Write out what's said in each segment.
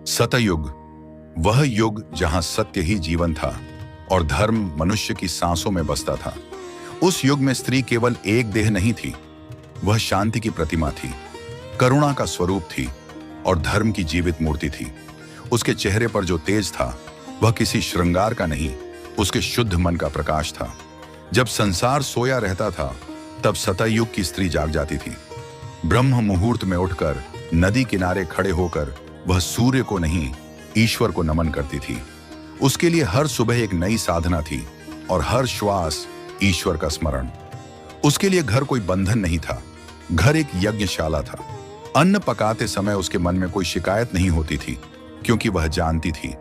सतयुग, वह युग जहां सत्य ही जीवन था और धर्म मनुष्य की सांसों में बसता था। उस युग में स्त्री केवल एक देह नहीं थी, वह शांति की प्रतिमा थी, करुणा का स्वरूप थी और धर्म की जीवित मूर्ति थी। उसके चेहरे पर जो तेज था वह किसी श्रृंगार का नहीं, उसके शुद्ध मन का प्रकाश था। जब संसार सोया रहता था तब सतयुग की स्त्री जाग जाती थी। ब्रह्म मुहूर्त में उठकर नदी किनारे खड़े होकर वह सूर्य को नहीं, ईश्वर को नमन करती थी। उसके लिए हर सुबह एक नई साधना थी और हर श्वास ईश्वर का स्मरण। उसके लिए घर कोई बंधन नहीं था, घर एक यज्ञशाला था। अन्न पकाते समय उसके मन में कोई शिकायत नहीं होती थी, क्योंकि वह जानती थी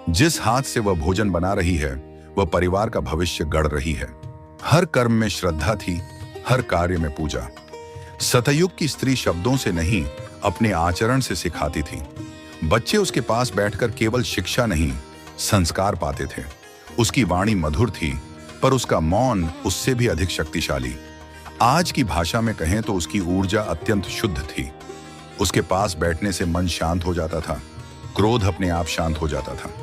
जिस हाथ से वह भोजन बना रही है वह परिवार का भविष्य गढ़ रही है। हर कर्म में श्रद्धा थी, हर कार्य में पूजा। सतयुग की स्त्री शब्दों से नहीं, अपने आचरण से सिखाती थी। बच्चे उसके पास बैठकर केवल शिक्षा नहीं, संस्कार पाते थे। उसकी वाणी मधुर थी, पर उसका मौन उससे भी अधिक शक्तिशाली। आज की भाषा में कहें तो उसकी ऊर्जा अत्यंत शुद्ध थी। उसके पास बैठने से मन शांत हो जाता था, क्रोध अपने आप शांत हो जाता था।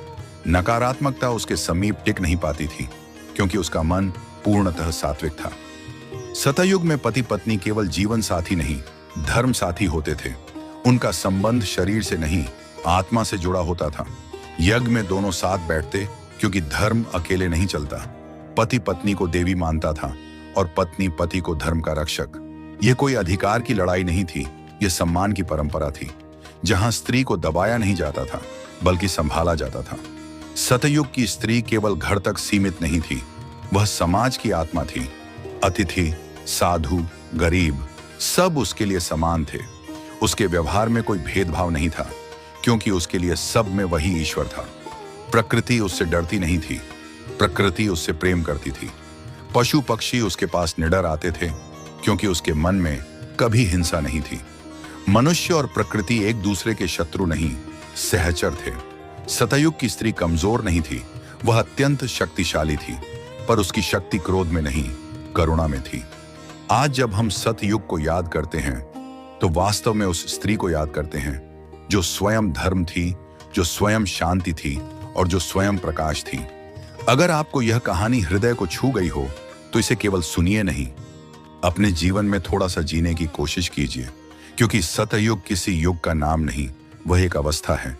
नकारात्मकता उसके समीप टिक नहीं पाती थी, क्योंकि उसका मन पूर्णतः सात्विक था। सतयुग में पति पत्नी केवल जीवन साथी नहीं, धर्म साथी होते थे। उनका संबंध शरीर से नहीं, आत्मा से जुड़ा होता था। यज्ञ में दोनों साथ बैठते, क्योंकि धर्म अकेले नहीं चलता। पति पत्नी को देवी मानता था और पत्नी पति को धर्म का रक्षक। यह कोई अधिकार की लड़ाई नहीं थी, यह सम्मान की परंपरा थी, जहां स्त्री को दबाया नहीं जाता था बल्कि संभाला जाता था। सतयुग की स्त्री केवल घर तक सीमित नहीं थी, वह समाज की आत्मा थी। अतिथि, साधु, गरीब सब उसके लिए समान थे। उसके व्यवहार में कोई भेदभाव नहीं था, क्योंकि उसके लिए सब में वही ईश्वर था। प्रकृति उससे डरती नहीं थी, प्रकृति उससे प्रेम करती थी। पशु पक्षी उसके पास निडर आते थे, क्योंकि उसके मन में कभी हिंसा नहीं थी। मनुष्य और प्रकृति एक दूसरे के शत्रु नहीं, सहचर थे। सतयुग की स्त्री कमजोर नहीं थी, वह अत्यंत शक्तिशाली थी, पर उसकी शक्ति क्रोध में नहीं, करुणा में थी। आज जब हम सतयुग को याद करते हैं तो वास्तव में उस स्त्री को याद करते हैं जो स्वयं धर्म थी, जो स्वयं शांति थी और जो स्वयं प्रकाश थी। अगर आपको यह कहानी हृदय को छू गई हो तो इसे केवल सुनिए नहीं, अपने जीवन में थोड़ा सा जीने की कोशिश कीजिए, क्योंकि सतयुग किसी युग का नाम नहीं, वह एक अवस्था है।